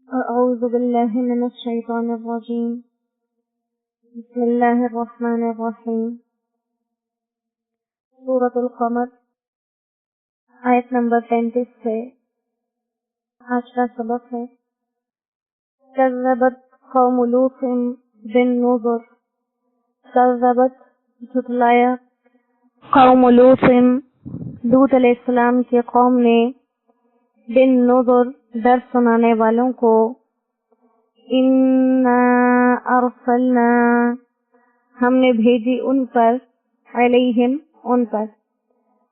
أعوذ بالله من الشيطان الرجيم. بسم الله الرحمن الرحيم. سورة القمر آیت نمبر 33 سے آج کا سبق ہے کذبت قوم لوط بالنذر. کذبت جھٹلایا قوم لوط لوط علیہ السلام کی قوم نے بالنذر ڈر سنانے والوں کو. انا ارسلنا ہم نے بھیجی ان پر علیہم ان پر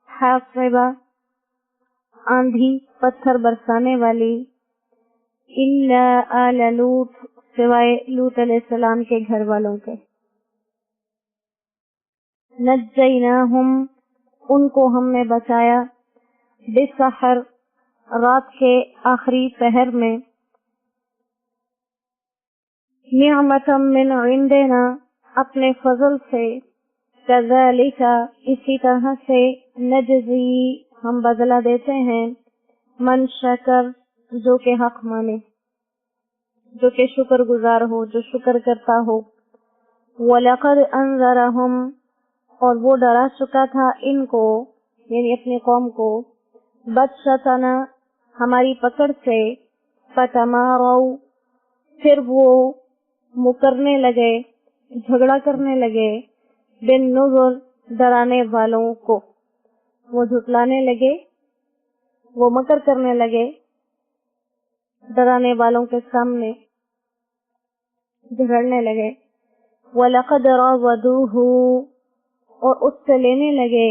حاصبہ آندھی پتھر برسانے والی الا آل لوط سوائے لوط علیہ السلام کے گھر والوں کے. نجیناہم ان کو ہم نے بچایا بسحر رات کے آخری پہر میں. نعمتا من عندنا اپنے فضل سے. کذالک اسی طرح سے نجزی ہم بدلہ دیتے ہیں من شکر جو کہ حق مانے جو کہ شکر گزار ہو جو شکر کرتا ہو. وَلَقَدْ أَنذَرَهُمْ اور وہ ڈرا چکا تھا ان کو یعنی اپنی قوم کو بطشتنا ہماری پکڑ سے. فَتَمَارَوْا پھر وہ مکرنے لگے جھگڑا کرنے لگے بالنذر ڈرانے والوں کو. وہ جھٹلانے لگے وہ مکر کرنے لگے ڈرانے والوں کے سامنے جھگڑنے لگے. وَلَقَدْ رَاوَدُوهُ اور اس سے لینے لگے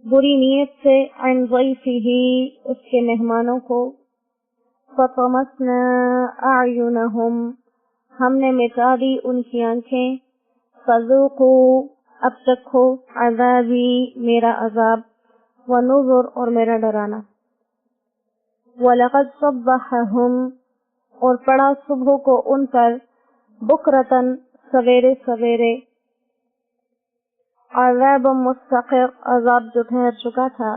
بری نیت سے عن ضیفہ اس کے مہمانوں کو. فَطَمَسْنَا أَعْيُنَهُمْ ہم نے مٹا دی ان کی آنکھیں. فَذُوقُوا اب تک ہو عذابی میرا عذاب. وَنُذُرْ اور میرا ڈرانا. وَلَقَدْ صَبَّحَهُمْ اور پڑا صبح کو ان پر بکرتن سویرے سویرے عذاب مستقر عذاب جو ٹھہر چکا تھا.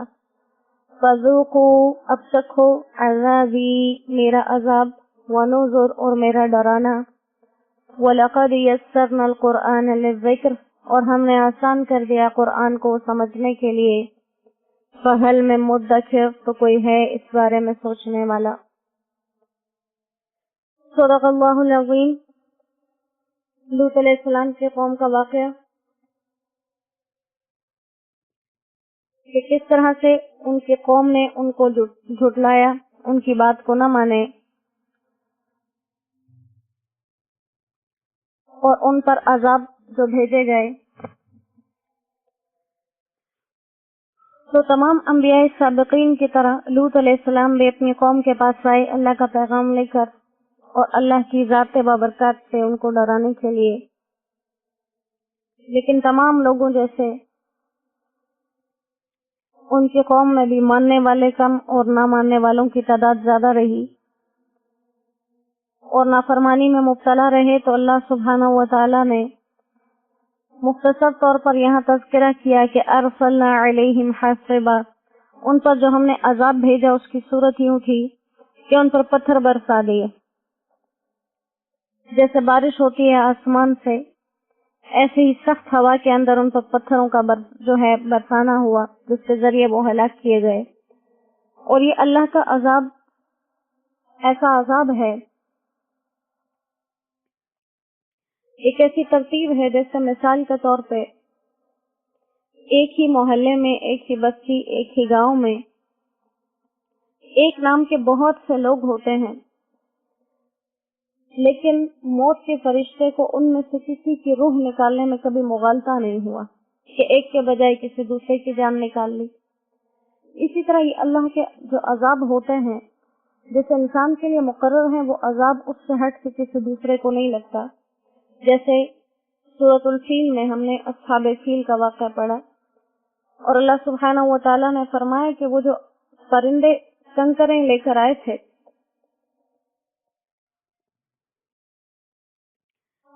فَذُوقُوا اب تک ہو عذابی میرا عذاب. وَنُذُرْ اور میرا ڈرانا. وَلَقَدْ يَسَّرْنَا الْقُرْآنَ لِلذِّكْرِ اور ہم نے آسان کر دیا قرآن کو سمجھنے کے لیے. فَهَلْ مِن مُدَّكِرٍ تو کوئی ہے اس بارے میں سوچنے والا. صدق اللہ العظیم. لوط علیہ السلام کی قوم کا واقعہ کہ کس طرح سے ان کی قوم نے ان کو جھٹلایا ان کی بات کو نہ مانے اور ان پر عذاب جو بھیجے گئے. تو تمام انبیاء سابقین کی طرح لوط علیہ السلام بھی اپنی قوم کے پاس آئے اللہ کا پیغام لے کر اور اللہ کی ذات بابرکات سے ان کو ڈرانے کے لیے. لیکن تمام لوگوں جیسے ان کی قوم میں بھی ماننے والے کم اور نہ ماننے والوں کی تعداد زیادہ رہی اور نافرمانی میں مبتلا رہے. تو اللہ سبحانہ و تعالی نے مختصر طور پر یہاں تذکرہ کیا کہ ارسلنا علیہم حاصبا ان پر جو ہم نے عذاب بھیجا اس کی صورت یوں تھی کہ ان پر پتھر برسا دیے. جیسے بارش ہوتی ہے آسمان سے ایسے ہی سخت ہوا کے اندر ان پر پتھروں کا جو ہے برسانا ہوا جس کے ذریعے وہ ہلاک کیے گئے. اور یہ اللہ کا عذاب ایسا عذاب ہے ایک ایسی ترتیب ہے جیسے مثال کے طور پہ ایک ہی محلے میں ایک ہی بستی ایک ہی گاؤں میں ایک نام کے بہت سے لوگ ہوتے ہیں لیکن موت کے فرشتے کو ان میں سے کسی کی روح نکالنے میں کبھی مغالطہ نہیں ہوا کہ ایک کے بجائے کسی دوسرے کی جان نکال لی. اسی طرح یہ اللہ کے جو عذاب ہوتے ہیں جیسے انسان کے لیے مقرر ہیں وہ عذاب اس سے ہٹ کے کسی دوسرے کو نہیں لگتا. جیسے سورۃ الفیل میں ہم نے اصحاب فیل کا واقعہ پڑھا اور اللہ سبحانہ و تعالیٰ نے فرمایا کہ وہ جو پرندے کنکریں لے کر آئے تھے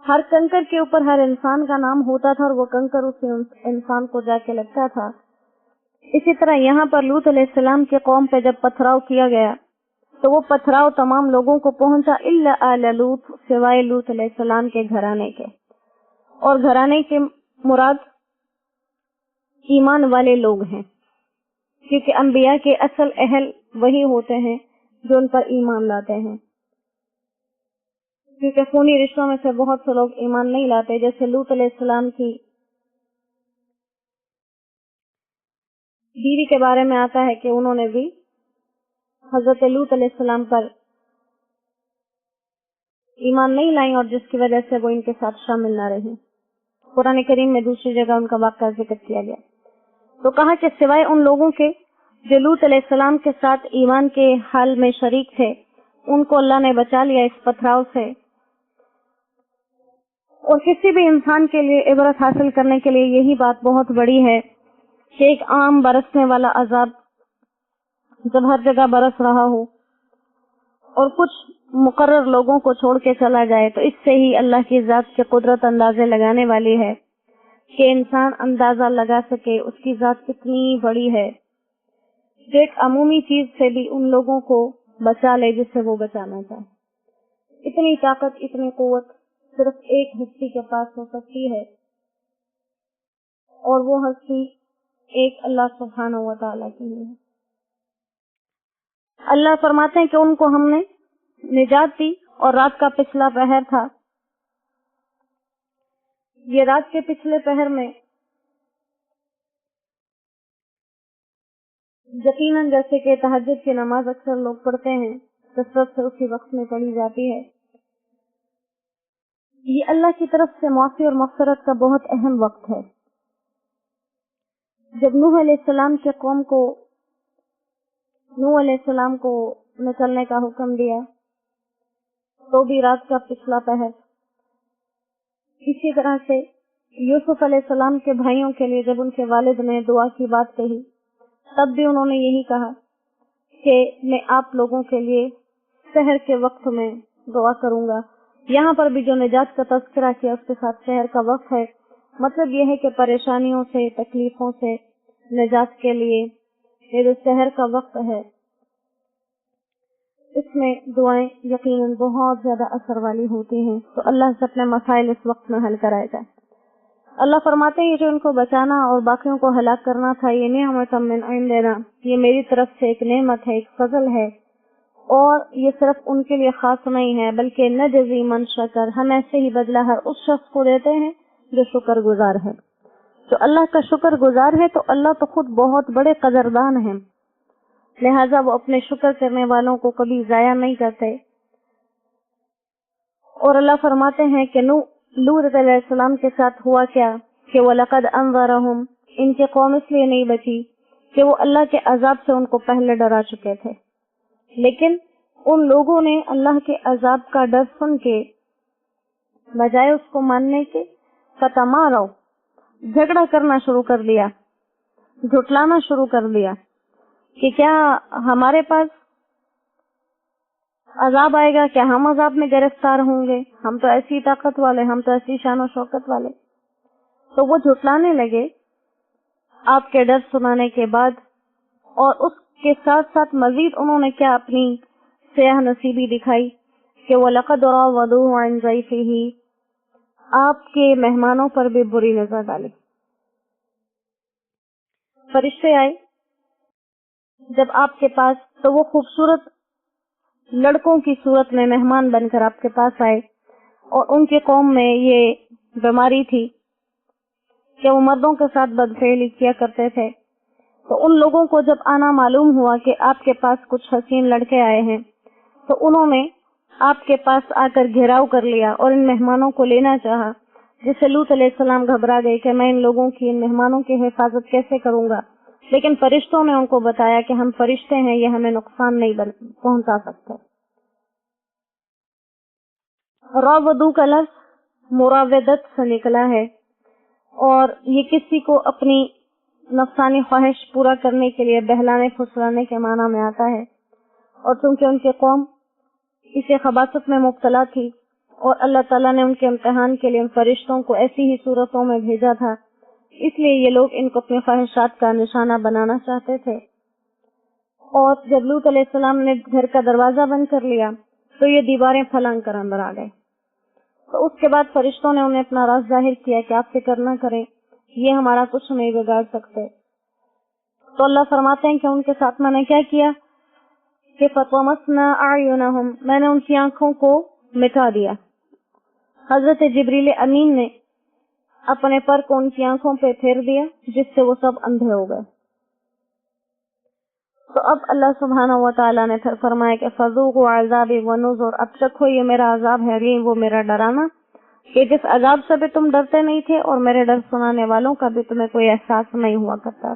ہر کنکر کے اوپر ہر انسان کا نام ہوتا تھا اور وہ کنکر اس انسان کو جا کے لگتا تھا. اسی طرح یہاں پر لوط علیہ السلام کی قوم پہ جب پتھراؤ کیا گیا تو وہ پتھراؤ تمام لوگوں کو پہنچا الا آل لوط، سوائے لوط علیہ السلام کے گھرانے کے، اور گھرانے کے مراد ایمان والے لوگ ہیں، کیونکہ انبیاء کے اصل اہل وہی ہوتے ہیں جو ان پر ایمان لاتے ہیں، کیونکہ خونی رشتوں میں سے بہت سے لوگ ایمان نہیں لاتے، جیسے لوط علیہ السلام کی بیوی کے بارے میں آتا ہے کہ انہوں نے بھی حضرت لوط علیہ السلام پر ایمان نہیں لائیں، اور جس کی وجہ سے وہ ان کے ساتھ شامل نہ رہی۔ قرآن کریم میں دوسری جگہ ان کا واقعہ ذکر کیا گیا، تو کہا کہ سوائے ان لوگوں کے جو لوط علیہ السلام کے ساتھ ایمان کے حال میں شریک تھے، ان کو اللہ نے بچا لیا اس پتھراؤ سے۔ اور کسی بھی انسان کے لیے عبرت حاصل کرنے کے لیے یہی بات بہت بڑی ہے کہ ایک عام برسنے والا عذاب جب ہر جگہ برس رہا ہو اور کچھ مقرر لوگوں کو چھوڑ کے چلا جائے، تو اس سے ہی اللہ کی ذات کی قدرت اندازے لگانے والی ہے کہ انسان اندازہ لگا سکے اس کی ذات کتنی بڑی ہے، جو ایک عمومی چیز سے بھی ان لوگوں کو بچا لے جس سے وہ بچانا چاہے۔ اتنی طاقت، اتنی قوت صرف ایک ہستی کے پاس ہو سکتی ہے، اور وہ ہستی ایک اللہ سبحانہ و تعالیٰ کی ہے۔ اللہ فرماتے ہیں کہ ان کو ہم نے نجات دی، اور رات کا پچھلا پہر تھا، یہ رات کے پچھلے پہر میں یقیناً جیسے کہ تہجد کی نماز اکثر لوگ پڑھتے ہیں، کثرت سے اسی وقت میں پڑھی جاتی ہے، یہ اللہ کی طرف سے معافی اور مغفرت کا بہت اہم وقت ہے۔ جب نوح علیہ السلام کے قوم کو نوح علیہ السلام کو نکلنے کا حکم دیا تو بھی رات کا پچھلا پہر، اسی طرح سے یوسف علیہ السلام کے بھائیوں کے لیے جب ان کے والد نے دعا کی بات کہی تب بھی انہوں نے یہی کہا کہ میں آپ لوگوں کے لیے سحر کے وقت میں دعا کروں گا۔ یہاں پر بھی جو نجات کا تذکرہ کیا اس کے ساتھ سحر کا وقت ہے، مطلب یہ ہے کہ پریشانیوں سے، تکلیفوں سے نجات کے لیے یہ جو سحر کا وقت ہے اس میں دعائیں یقیناً بہت زیادہ اثر والی ہوتی ہیں، تو اللہ سے اپنے مسائل اس وقت میں حل کرائے جائے۔ اللہ فرماتے ہیں جو ان کو بچانا اور باقیوں کو ہلاک کرنا تھا، یہ نعمت من عندنا، یہ میری طرف سے ایک نعمت ہے، ایک فضل ہے، اور یہ صرف ان کے لیے خاص نہیں ہے بلکہ نجزی من شکر، ہم ایسے ہی بدلہ ہر اس شخص کو دیتے ہیں جو شکر گزار ہے۔ جو اللہ کا شکر گزار ہے تو اللہ تو خود بہت بڑے قدردان ہیں، لہذا وہ اپنے شکر کرنے والوں کو کبھی ضائع نہیں کرتے۔ اور اللہ فرماتے ہیں کہ لوط علیہ السلام کے ساتھ ہوا کیا کہ وَلَقَدْ أَنذَرَهُمْ، ان کی قوم اس لیے نہیں بچی کہ وہ اللہ کے عذاب سے ان کو پہلے ڈرا چکے تھے، لیکن ان لوگوں نے اللہ کے عذاب کا ڈر سن کے بجائے اس کو ماننے کے فتمارو، جھگڑا کرنا شروع کر دیا، جھٹلانا شروع کر دیا کہ کیا ہمارے پاس عذاب آئے گا، کیا ہم عذاب میں گرفتار ہوں گے، ہم تو ایسی طاقت والے، ہم تو ایسی شان و شوکت والے۔ تو وہ جھٹلانے لگے آپ کے ڈر سنانے کے بعد، اور اس کے ساتھ ساتھ مزید انہوں نے کیا اپنی سیاہ نصیبی دکھائی کہ وَلَقَدْ رَاوَدُوهُ عَنْ ضَيْفِهِ، آپ کے مہمانوں پر بھی بری نظر ڈالی۔ فرشتے آئے جب آپ کے پاس تو وہ خوبصورت لڑکوں کی صورت میں مہمان بن کر آپ کے پاس آئے، اور ان کی قوم میں یہ بیماری تھی کہ وہ مردوں کے ساتھ بدفعلی کیا کرتے تھے، تو ان لوگوں کو جب آنا معلوم ہوا کہ آپ کے پاس کچھ حسین لڑکے آئے ہیں تو انہوں نے آپ کے پاس آ کر گھیراؤ کر لیا اور ان مہمانوں کو لینا چاہا، جس سے لوط علیہ السلام گھبرا گئے کہ میں ان لوگوں کی، ان مہمانوں کی حفاظت کیسے کروں گا، لیکن فرشتوں نے ان کو بتایا کہ ہم فرشتے ہیں، یہ ہمیں نقصان نہیں پہنچا سکتے۔ راودو کا لفظ مراودت سے نکلا ہے، اور یہ کسی کو اپنی نفسانی خواہش پورا کرنے کے لیے بہلانے پھسلانے کے معنی میں آتا ہے، اور چونکہ ان کی قوم اسے خباثت میں مبتلا تھی اور اللہ تعالیٰ نے ان کے امتحان کے لیے ان فرشتوں کو ایسی ہی صورتوں میں بھیجا تھا، اس لیے یہ لوگ ان کو اپنی خواہشات کا نشانہ بنانا چاہتے تھے، اور جب لوط علیہ السلام نے گھر کا دروازہ بند کر لیا تو یہ دیواریں پھلانگ کر اندر آ گئے. تو اس کے بعد فرشتوں نے انہیں اپنا راز ظاہر کیا کہ آپ فکر نہ کریں، یہ ہمارا کچھ نہیں بگاڑ سکتے. تو اللہ فرماتے ہیں کہ ان کے ساتھ میں نے کیا کیا کہ فَطَمَسْنَا أَعْيُنَهُمْ، میں نے ان کی آنکھوں کو مٹا دیا. حضرت جبریل امین نے اپنے پر کو ان کی آنکھوں پہ پھیر دیا جس سے وہ سب اندھے ہو گئے. تو اب اللہ سبحانہ و تعالیٰ نے پھر فرمایا کہ فَذُوقُوا عَذَابِي وَنُذُرْ، اب چکھو یہ میرا عذاب ہے، یہ وہ میرا ڈرانا کہ جس عذاب سے بھی تم ڈرتے نہیں تھے اور میرے ڈر سنانے والوں کا بھی تمہیں کوئی احساس نہیں ہوا کرتا.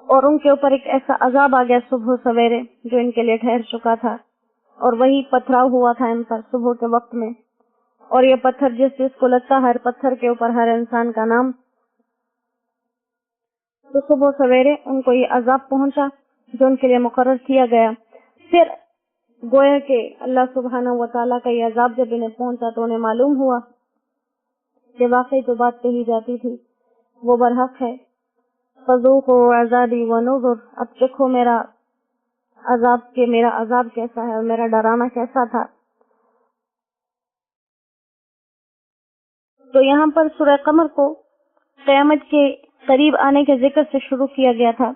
اور ان کے اوپر ایک ایسا عذاب آ گیا صبح سویرے جو ان کے لیے ٹھہر چکا تھا، اور وہی پتھراؤ ہوا تھا ان پر صبح کے وقت میں. اور یہ پتھر جس کو لگتا ہر پتھر کے اوپر ہر انسان کا نام. تو صبح سویرے ان کو یہ عذاب پہنچا جو ان کے لیے مقرر کیا گیا. پھر گویا کہ اللہ سبحانہ و تعالیٰ کا یہ عذاب جب انہیں پہنچا تو انہیں معلوم ہوا کہ واقعی جو بات کہی جاتی تھی وہ برحق ہے. فَذُوقُوا عَذَابِي وَنُذُرْ، اب چکھو میرا عذاب کیسا ہے اور میرا ڈرانا کیسا تھا. تو یہاں پر سورہ قمر کو قیامت کے قریب آنے کے ذکر سے شروع کیا گیا تھا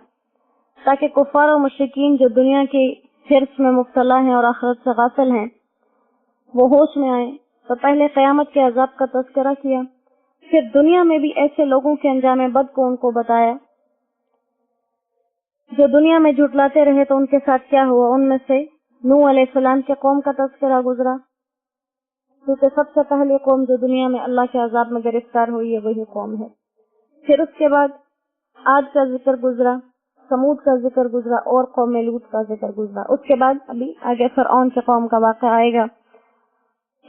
تاکہ کفار و مشرکین جو دنیا کے حرص میں مبتلا ہیں اور آخرت سے غافل ہیں وہ ہوش میں آئیں. تو پہلے قیامت کے عذاب کا تذکرہ کیا، پھر دنیا میں بھی ایسے لوگوں کے انجام بد کو ان کو بتایا جو دنیا میں جھٹلاتے رہے تو ان کے ساتھ کیا ہوا. ان میں سے نوح علیہ السلام کے قوم کا تذکرہ گزرا کیونکہ سب سے پہلی قوم جو دنیا میں اللہ کے عذاب میں گرفتار ہوئی ہے وہی قوم ہے. پھر اس کے بعد عاد کا ذکر گزرا، سمود کا ذکر گزرا اور قوم لوط کا ذکر گزرا. اس کے بعد ابھی آگے فرعون کے قوم کا واقعہ آئے گا.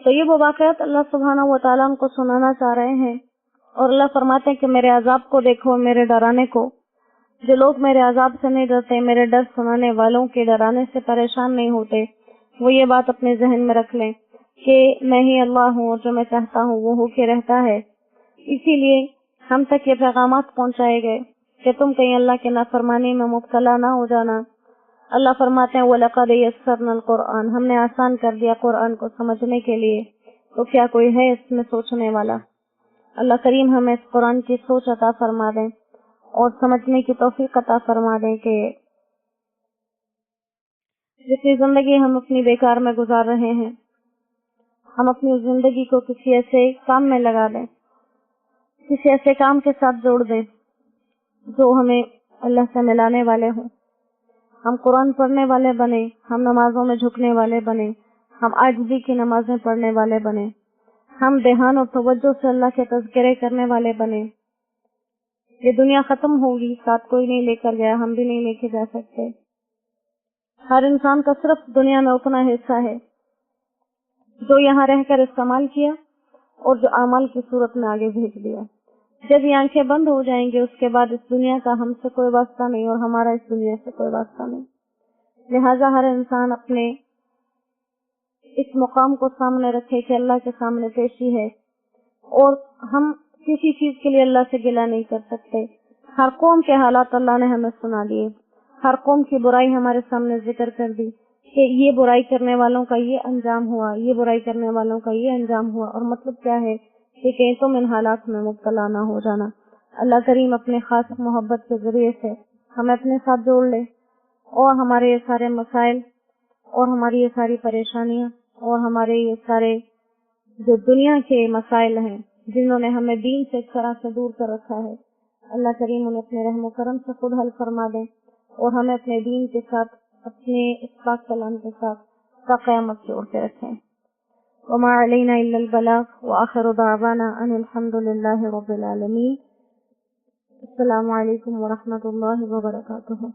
تو یہ وہ واقعات اللہ سبحانہ و تعالیٰ ہم کو سنانا چاہ رہے ہیں. اور اللہ فرماتے ہیں کہ میرے عذاب کو دیکھو، میرے ڈرانے کو. جو لوگ میرے عذاب سے نہیں ڈرتے، میرے ڈر سنانے والوں کے ڈرانے سے پریشان نہیں ہوتے، وہ یہ بات اپنے ذہن میں رکھ لیں کہ میں ہی اللہ ہوں اور جو میں چاہتا ہوں وہ ہو کے رہتا ہے. اسی لیے ہم تک یہ پیغامات پہنچائے گئے کہ تم کہیں اللہ کے نافرمانی میں مبتلا نہ ہو جانا. اللہ فرماتے ہیں وَلَقَدْ يَسَّرْنَا الْقُرْآنَ، ہم نے آسان کر دیا قرآن کو سمجھنے کے لیے. تو کیا کوئی ہے اس میں سوچنے والا؟ اللہ کریم ہمیں اس قرآن کی سوچ عطا فرما دیں اور سمجھنے کی توفیق عطا فرما دیں کہ جتنی زندگی ہم اپنی بیکار میں گزار رہے ہیں ہم اپنی زندگی کو کسی ایسے کام میں لگا دیں، کسی ایسے کام کے ساتھ جوڑ دیں جو ہمیں اللہ سے ملانے والے ہوں. ہم قرآن پڑھنے والے بنے، ہم نمازوں میں جھکنے والے بنے، ہم عاجزی کی نمازیں پڑھنے والے بنے، ہم دھیان اور توجہ سے اللہ کے تذکرے کرنے والے بنے. یہ دنیا ختم ہوگی، ساتھ کوئی نہیں لے کر گیا، ہم بھی نہیں لے کے جا سکتے. ہر انسان کا صرف دنیا میں اتنا حصہ ہے جو یہاں رہ کر استعمال کیا اور جو اعمال کی صورت میں آگے بھیج دیا. جب یہ آنکھیں بند ہو جائیں گے اس کے بعد اس دنیا کا ہم سے کوئی واسطہ نہیں اور ہمارا اس دنیا سے کوئی واسطہ نہیں. لہٰذا ہر انسان اپنے اس مقام کو سامنے رکھے کہ اللہ کے سامنے پیشی ہے اور ہم کسی چیز کے لیے اللہ سے گلہ نہیں کر سکتے. ہر قوم کے حالات اللہ نے ہمیں سنا دیے، ہر قوم کی برائی ہمارے سامنے ذکر کر دی کہ یہ برائی کرنے والوں کا یہ انجام ہوا، یہ برائی کرنے والوں کا یہ انجام ہوا. اور مطلب کیا ہے کہ کہیں تم ان حالات میں مبتلا نہ ہو جانا. اللہ کریم اپنے خاص محبت کے ذریعے سے ہمیں اپنے ساتھ جوڑ لے اور ہمارے یہ سارے مسائل اور ہماری یہ ساری پریشانیاں اور ہمارے یہ سارے جو دنیا کے مسائل ہیں جنہوں نے ہمیں دین سے اس طرح سے دور کر رکھا ہے، اللہ کریم انہیں اپنے رحم و کرم سے خود حل فرما دیں اور ہمیں اپنے دین کے ساتھ، اپنے اس پاک کلام کے ساتھ تا قیامت جوڑ کے رکھیں. وما علینا الا البلاغ وآخر دعوانا ان الحمد للہ رب العالمین. السلام علیکم ورحمۃ اللہ وبرکاتہ.